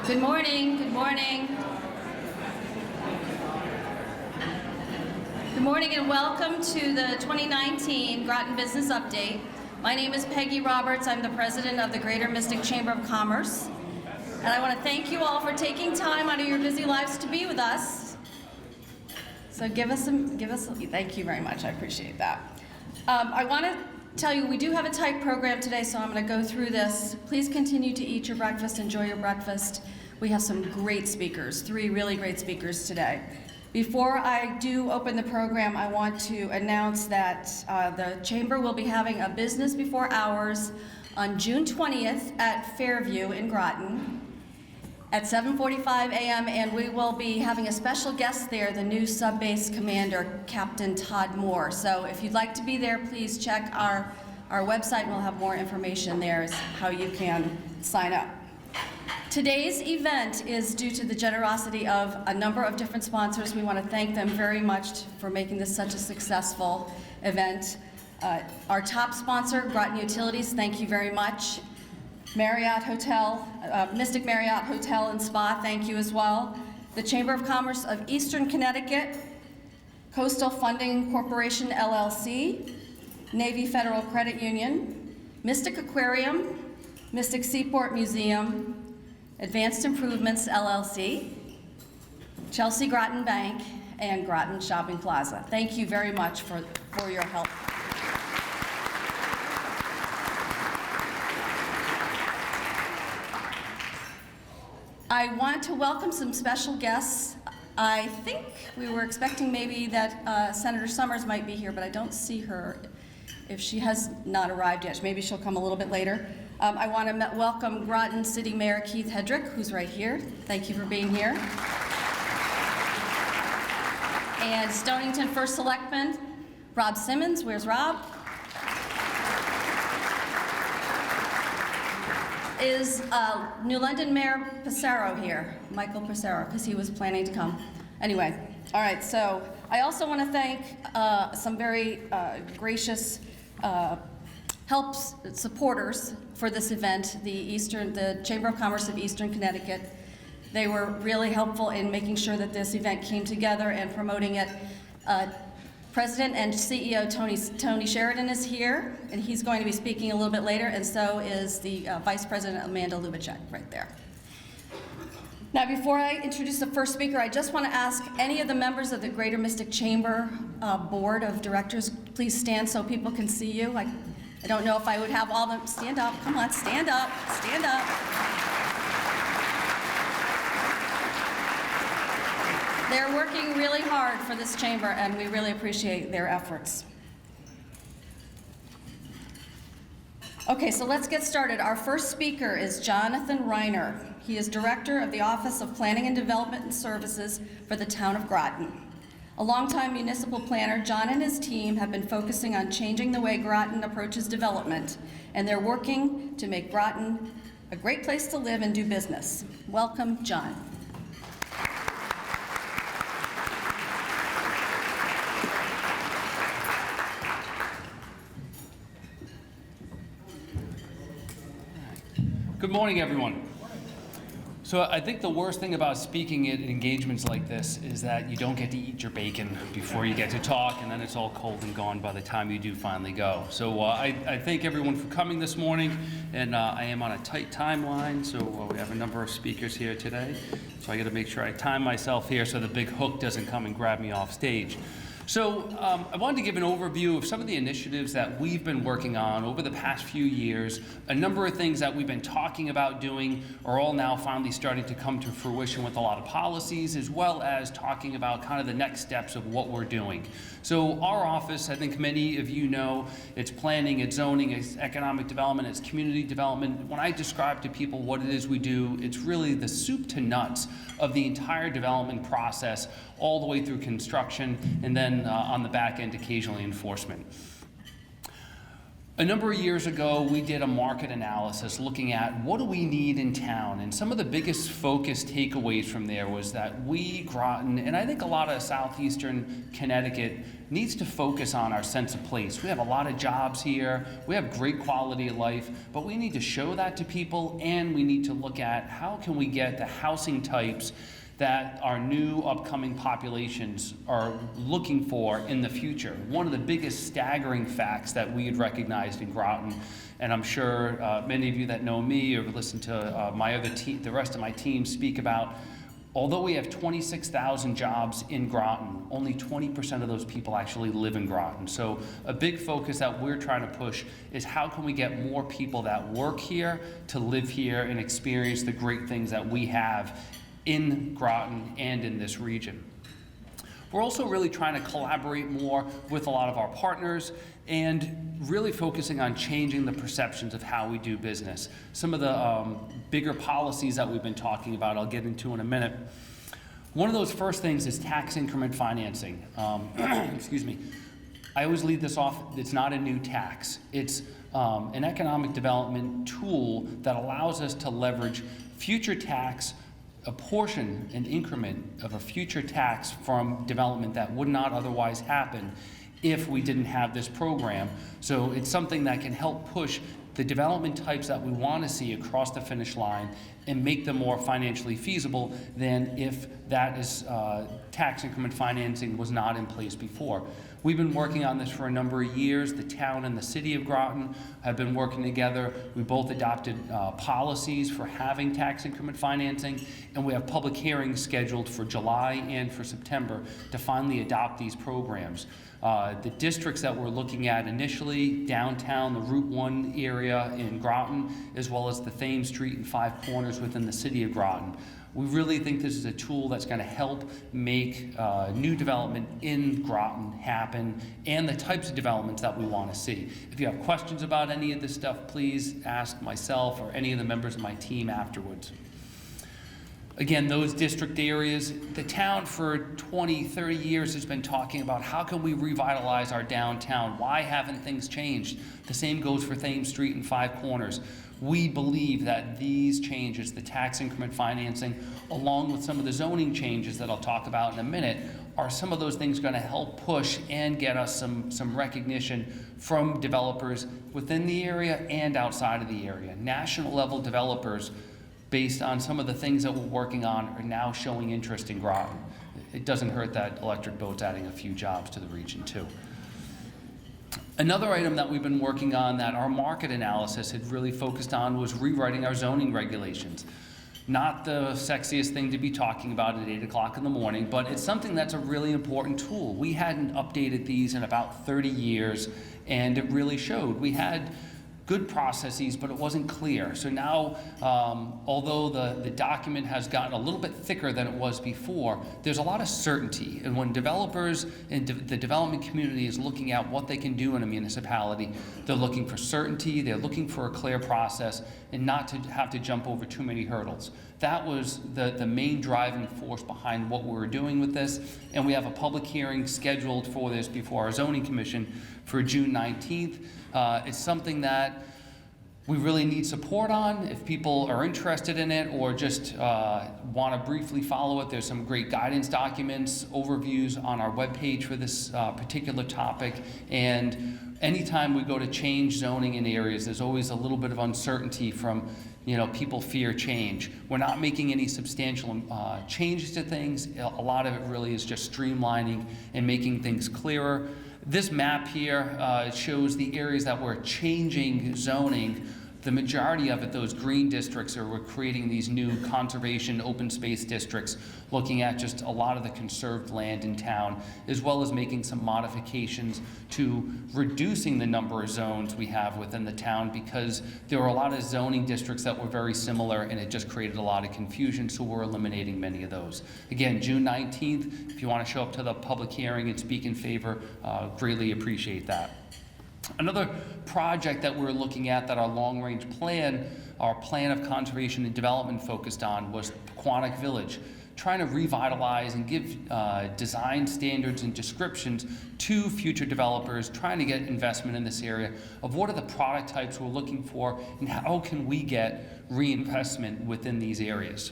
Good morning, good morning. Good morning and welcome to the 2019 Groton Business Update. My name is Peggy Roberts. I'm the president of the Greater Mystic Chamber of Commerce. And I want to thank you all for taking time out of your busy lives to be with us. So thank you very much, I appreciate that. I want to tell you we do have a tight program today, so I'm going to go through this. Please continue to eat your breakfast, enjoy your breakfast. We have some great speakers, 3 really great speakers today. Before I do open the program, I want to announce that the Chamber will be having a business before hours on June 20th at Fairview in Groton at 7:45 a.m. and we will be having a special guest there, the new Sub-Base Commander, Captain Todd Moore. So if you'd like to be there, please check our website and we'll have more information there as how you can sign up. Today's event is due to the generosity of a number of different sponsors. We want to thank them very much for making this such a successful event. Our top sponsor, Groton Utilities, thank you very much. Marriott Hotel, Mystic Marriott Hotel and Spa, thank you as well. The Chamber of Commerce of Eastern Connecticut, Coastal Funding Corporation LLC, Navy Federal Credit Union, Mystic Aquarium, Mystic Seaport Museum, Advanced Improvements LLC, Chelsea Groton Bank, and Groton Shopping Plaza. Thank you very much for your help. I want to welcome some special guests. I think we were expecting maybe that Senator Summers might be here, but I don't see her if she has not arrived yet. Maybe she'll come a little bit later. I want to welcome Groton City Mayor Keith Hedrick, who's right here. Thank you for being here. And Stonington First Selectman Rob Simmons. Where's Rob? Is New London Mayor Passaro here? Michael Passaro, because he was planning to come. Anyway, all right, so I also want to thank some very gracious supporters for this event, the Chamber of Commerce of Eastern Connecticut. They were really helpful in making sure that this event came together and promoting it. President and CEO Tony Sheridan is here, and he's going to be speaking a little bit later, and so is the Vice President Amanda Lubacek right there. Now, before I introduce the first speaker, I just want to ask any of the members of the Greater Mystic Chamber Board of Directors, please stand so people can see you. I don't know if I would have all of them. Stand up, come on, stand up, stand up. They're working really hard for this chamber, and we really appreciate their efforts. Okay, so let's get started. Our first speaker is Jonathon Reiner. He is Director of the Office of Planning and Development and Services for the town of Groton. A longtime municipal planner, John and his team have been focusing on changing the way Groton approaches development, and they're working to make Groton a great place to live and do business. Welcome, John. Good morning, everyone. So I think the worst thing about speaking at engagements like this is that you don't get to eat your bacon before you get to talk, and then it's all cold and gone by the time you do finally go. So I thank everyone for coming this morning, and I am on a tight timeline, so we have a number of speakers here today. So I got to make sure I time myself here so the big hook doesn't come and grab me off stage. So I wanted to give an overview of some of the initiatives that we've been working on over the past few years. A number of things that we've been talking about doing are all now finally starting to come to fruition with a lot of policies, as well as talking about kind of the next steps of what we're doing. So our office, I think many of you know, it's planning, it's zoning, it's economic development, it's community development. When I describe to people what it is we do, it's really the soup to nuts of the entire development process, all the way through construction, and then on the back end, occasionally enforcement. A number of years ago, we did a market analysis looking at what do we need in town, and some of the biggest focus takeaways from there was that we, Groton, and I think a lot of southeastern Connecticut, needs to focus on our sense of place. We have a lot of jobs here, we have great quality of life, but we need to show that to people, and we need to look at how can we get the housing types that our new upcoming populations are looking for in the future. One of the biggest staggering facts that we had recognized in Groton, and I'm sure many of you that know me or listen to the rest of my team speak about, although we have 26,000 jobs in Groton, only 20% of those people actually live in Groton. So a big focus that we're trying to push is how can we get more people that work here to live here and experience the great things that we have in Groton and in this region. We're also really trying to collaborate more with a lot of our partners and really focusing on changing the perceptions of how we do business. Some of the bigger policies that we've been talking about, I'll get into in a minute. One of those first things is tax increment financing. Excuse me. I always leave this off, it's not a new tax. It's an economic development tool that allows us to leverage future tax, a portion, an increment of a future tax from development that would not otherwise happen if we didn't have this program. So it's something that can help push the development types that we want to see across the finish line and make them more financially feasible than if that is tax increment financing was not in place before. We've been working on this for a number of years. The town and the city of Groton have been working together. We both adopted policies for having tax increment financing, and we have public hearings scheduled for July and for September to finally adopt these programs. The districts that we're looking at initially, downtown, the Route 1 area in Groton, as well as the Thames Street and Five Corners within the city of Groton. We really think this is a tool that's going to help make new development in Groton happen and the types of developments that we want to see. If you have questions about any of this stuff, please ask myself or any of the members of my team afterwards. Again, those district areas, the town for 20, 30 years has been talking about how can we revitalize our downtown? Why haven't things changed? The same goes for Thames Street and Five Corners. We believe that these changes, the tax increment financing, along with some of the zoning changes that I'll talk about in a minute, are some of those things going to help push and get us some recognition from developers within the area and outside of the area. National level developers, based on some of the things that we're working on, are now showing interest in Groton. It doesn't hurt that electric boat's adding a few jobs to the region too. Another item that we've been working on that our market analysis had really focused on was rewriting our zoning regulations. Not the sexiest thing to be talking about at 8 o'clock in the morning, but it's something that's a really important tool. We hadn't updated these in about 30 years, and it really showed. We had good processes, but it wasn't clear. So now, although the document has gotten a little bit thicker than it was before, there's a lot of certainty. And when developers and the development community is looking at what they can do in a municipality, they're looking for certainty, they're looking for a clear process, and not to have to jump over too many hurdles. That was the main driving force behind what we were doing with this, and we have a public hearing scheduled for this before our zoning commission for June 19th. It's something that we really need support on. If people are interested in it or just want to briefly follow it, there's some great guidance documents, overviews on our webpage for this particular topic. And anytime we go to change zoning in areas, there's always a little bit of uncertainty from, people fear change. We're not making any substantial changes to things. A lot of it really is just streamlining and making things clearer. This map here shows the areas that we're changing zoning. The majority of it, those green districts, we're creating these new conservation open space districts, looking at just a lot of the conserved land in town, as well as making some modifications to reducing the number of zones we have within the town, because there were a lot of zoning districts that were very similar and it just created a lot of confusion, so we're eliminating many of those. Again, June 19th, if you want to show up to the public hearing and speak in favor, greatly appreciate that. Another project that we're looking at that our long-range plan, our plan of conservation and development focused on, was Aquatic Village. trying to revitalize and give design standards and descriptions to future developers, trying to get investment in this area of what are the product types we're looking for and how can we get reinvestment within these areas.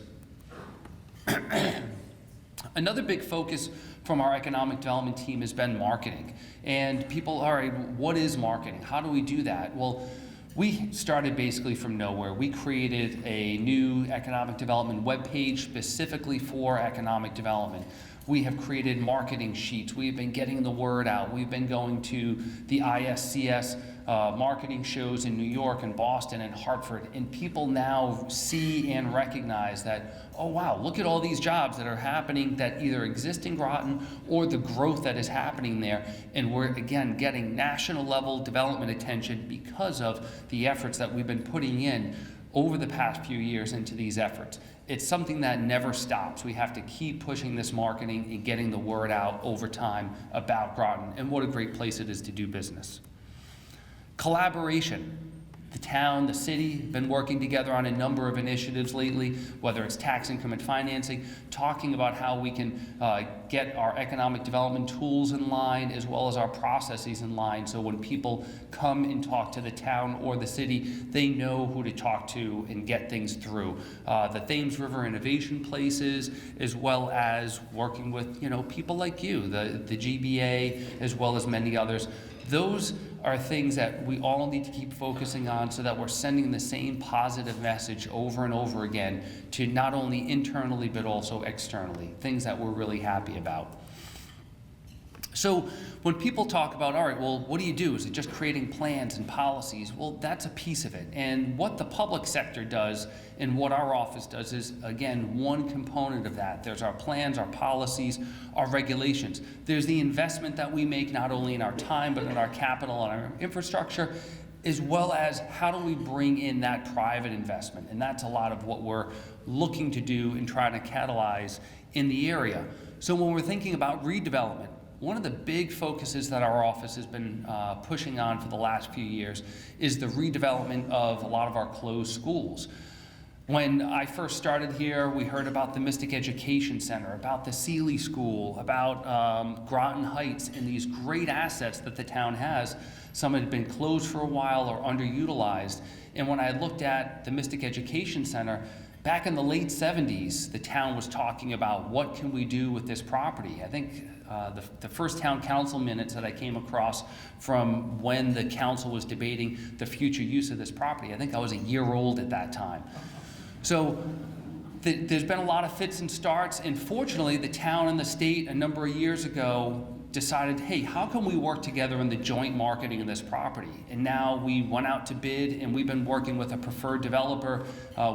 Another big focus from our economic development team has been marketing. And people, all right, what is marketing? How do we do that? Well, we started basically from nowhere. We created a new economic development webpage specifically for economic development. We have created marketing sheets. We've been getting the word out. We've been going to the ISCS marketing shows in New York and Boston and Hartford, and people now see and recognize that, oh wow, look at all these jobs that are happening that either exist in Groton or the growth that is happening there, and we're again getting national level development attention because of the efforts that we've been putting in over the past few years into these efforts. It's something that never stops. We have to keep pushing this marketing and getting the word out over time about Groton and what a great place it is to do business. Collaboration. The town, the city, been working together on a number of initiatives lately, whether it's tax income and financing, talking about how we can get our economic development tools in line as well as our processes in line, so when people come and talk to the town or the city, they know who to talk to and get things through. The Thames River Innovation Places, as well as working with people like you, the GBA, as well as many others. Those are things that we all need to keep focusing on so that we're sending the same positive message over and over again to not only internally but also externally, things that we're really happy about. So when people talk about, all right, well, what do you do? Is it just creating plans and policies? Well, that's a piece of it. And what the public sector does and what our office does is, again, one component of that. There's our plans, our policies, our regulations. There's the investment that we make not only in our time, but in our capital and our infrastructure, as well as how do we bring in that private investment. And that's a lot of what we're looking to do and trying to catalyze in the area. So when we're thinking about redevelopment, one of the big focuses that our office has been pushing on for the last few years is the redevelopment of a lot of our closed schools. When I first started here, we heard about the Mystic Education Center, about the Seeley School, about Groton Heights, and these great assets that the town has. Some had been closed for a while or underutilized. And when I looked at the Mystic Education Center, back in the late 70s, the town was talking about what can we do with this property. I think the first town council minutes that I came across from when the council was debating the future use of this property, I think I was a year old at that time. So there's been a lot of fits and starts, and fortunately the town and the state a number of years ago decided, hey, how can we work together in the joint marketing of this property? And now we went out to bid, and we've been working with a preferred developer.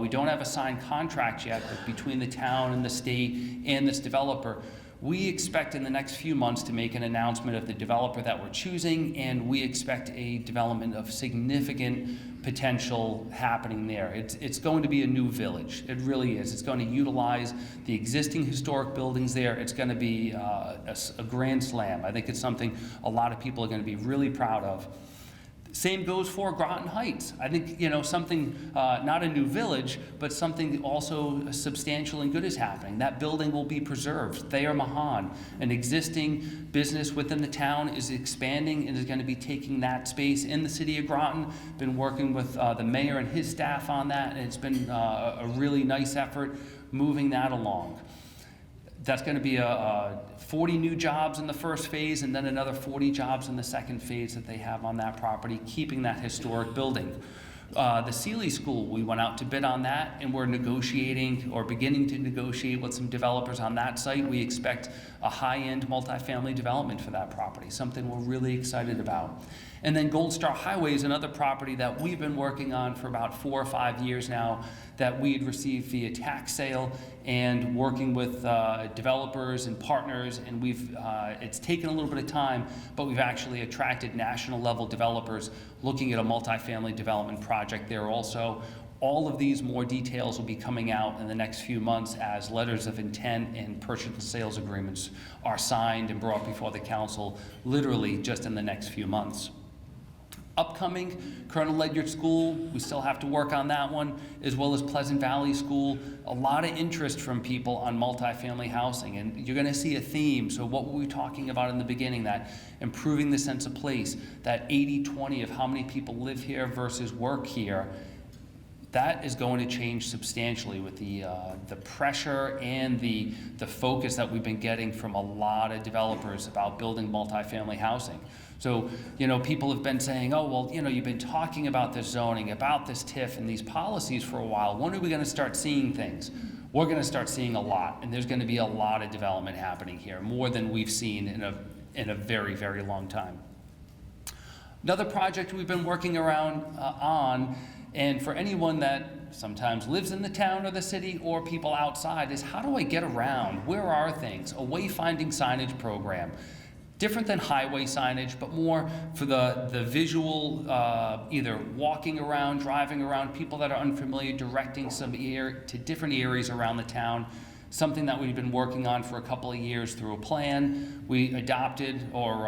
We don't have a signed contract yet, but between the town and the state and this developer, we expect in the next few months to make an announcement of the developer that we're choosing, and we expect a development of significant potential happening there. It's going to be a new village. It really is. It's going to utilize the existing historic buildings there. It's going to be a grand slam. I think it's something a lot of people are going to be really proud of. Same goes for Groton Heights. I think, something, not a new village, but something also substantial and good is happening. That building will be preserved. Thayer Mahan, an existing business within the town, is expanding and is going to be taking that space in the city of Groton. Been working with the mayor and his staff on that, and it's been a really nice effort moving that along. That's going to be 40 new jobs in the first phase, and then another 40 jobs in the second phase that they have on that property, keeping that historic building. The Seeley School, we went out to bid on that, and we're negotiating or beginning to negotiate with some developers on that site. We expect a high-end multifamily development for that property, something we're really excited about. And then Gold Star Highway is another property that we've been working on for about 4 or 5 years now, that we had received via tax sale, and working with developers and partners, and it's taken a little bit of time, but we've actually attracted national level developers looking at a multifamily development project there also. All of these more details will be coming out in the next few months as letters of intent and purchase and sales agreements are signed and brought before the council literally just in the next few months. Upcoming, Colonel Ledyard School, we still have to work on that one, as well as Pleasant Valley School. A lot of interest from people on multifamily housing, and you're gonna see a theme. So what were we talking about in the beginning? That improving the sense of place, that 80-20 of how many people live here versus work here. That is going to change substantially with the pressure and the focus that we've been getting from a lot of developers about building multifamily housing. So, people have been saying, oh, well, you've been talking about this zoning, about this TIF and these policies for a while. When are we going to start seeing things? We're going to start seeing a lot, and there's going to be a lot of development happening here, more than we've seen in a very, very long time. Another project we've been working around on, and for anyone that sometimes lives in the town or the city or people outside, is how do I get around? Where are things? A wayfinding signage program. Different than highway signage, but more for the visual, either walking around, driving around, people that are unfamiliar, directing to different areas around the town. Something that we've been working on for a couple of years through a plan. We adopted or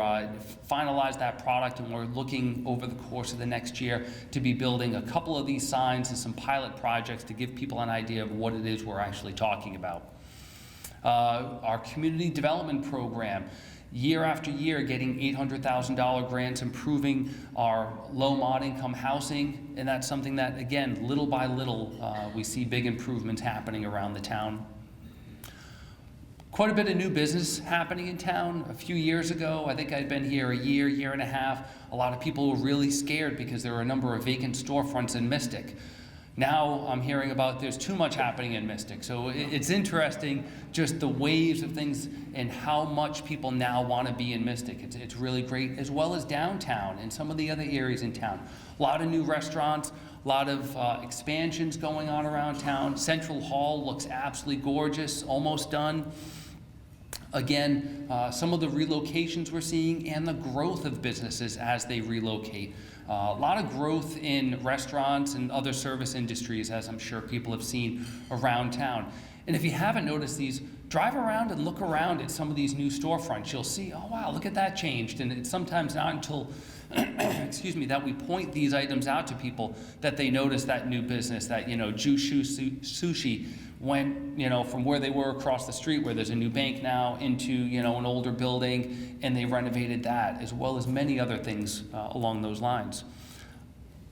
finalized that product, and we're looking over the course of the next year to be building a couple of these signs and some pilot projects to give people an idea of what it is we're actually talking about. Our community development program, year after year getting $800,000 grants, improving our low mod income housing, and that's something that, again, little by little, we see big improvements happening around the town. Quite a bit of new business happening in town. A few years ago, I think I'd been here a year and a half, a lot of people were really scared because there were a number of vacant storefronts in Mystic. Now I'm hearing about there's too much happening in Mystic. So it's interesting just the waves of things and how much people now want to be in Mystic. It's really great, as well as downtown and some of the other areas in town. A lot of new restaurants, a lot of expansions going on around town. Central Hall looks absolutely gorgeous, almost done. Again, some of the relocations we're seeing and the growth of businesses as they relocate. A lot of growth in restaurants and other service industries, as I'm sure people have seen around town. And if you haven't noticed these, drive around and look around at some of these new storefronts. You'll see, oh wow, look at that changed. And it's sometimes not until, excuse me, that we point these items out to people that they notice that new business, that, Jushu Sushi went, from where they were across the street, where there's a new bank now, into, an older building, and they renovated that, as well as many other things along those lines.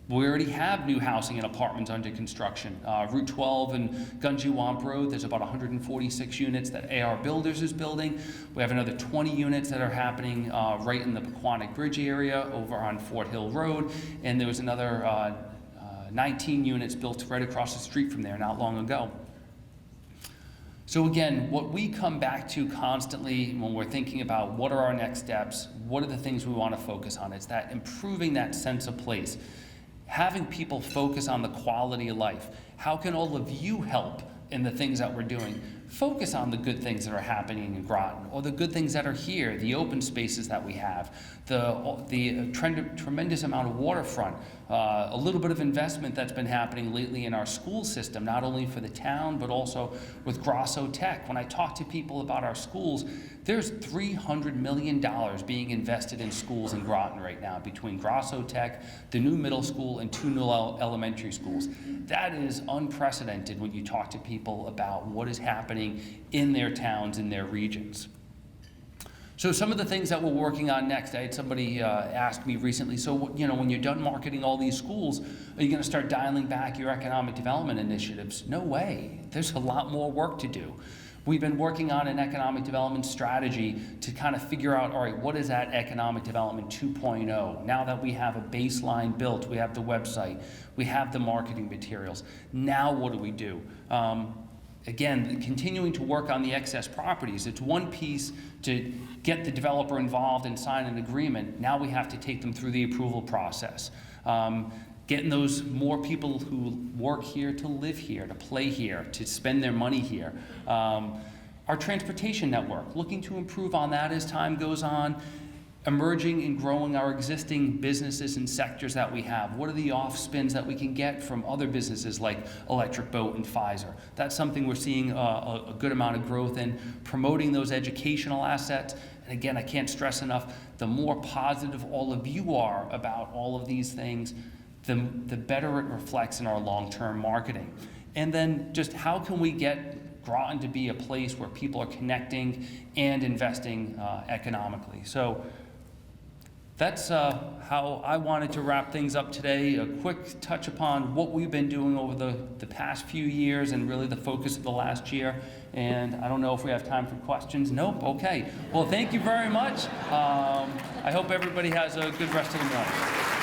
We already have new housing and apartments under construction. Route 12 and Gunji-Wamp Road, there's about 146 units that AR Builders is building. We have another 20 units that are happening right in the Aquatic Bridge area over on Fort Hill Road, and there was another 19 units built right across the street from there not long ago. So again, what we come back to constantly when we're thinking about what are our next steps, what are the things we want to focus on, it's that improving that sense of place, having people focus on the quality of life. How can all of you help in the things that we're doing? Focus on the good things that are happening in Groton, or the good things that are here, the open spaces that we have, the tremendous amount of waterfront, a little bit of investment that's been happening lately in our school system, not only for the town, but also with Grosso Tech. When I talk to people about our schools, there's $300 million being invested in schools in Groton right now, between Grosso Tech, the new middle school, and 2 new elementary schools. That is unprecedented when you talk to people about what is happening in their towns, in their regions. So some of the things that we're working on next, I had somebody ask me recently, so when you're done marketing all these schools, are you going to start dialing back your economic development initiatives? No way. There's a lot more work to do. We've been working on an economic development strategy to kind of figure out, all right, what is that economic development 2.0? Now that we have a baseline built, we have the website, we have the marketing materials, now what do we do? Again, continuing to work on the excess properties. It's one piece to get the developer involved and sign an agreement. Now we have to take them through the approval process. Getting those more people who work here to live here, to play here, to spend their money here. Our transportation network, looking to improve on that as time goes on. Emerging and growing our existing businesses and sectors that we have. What are the off spins that we can get from other businesses like Electric Boat and Pfizer? That's something we're seeing a good amount of growth in, promoting those educational assets, And again, I can't stress enough, the more positive all of you are about all of these things, the better it reflects in our long-term marketing. And then just how can we get Groton to be a place where people are connecting and investing economically? So that's how I wanted to wrap things up today. A quick touch upon what we've been doing over the past few years and really the focus of the last year. And I don't know if we have time for questions. Nope, okay. Well, thank you very much. I hope everybody has a good rest of the morning.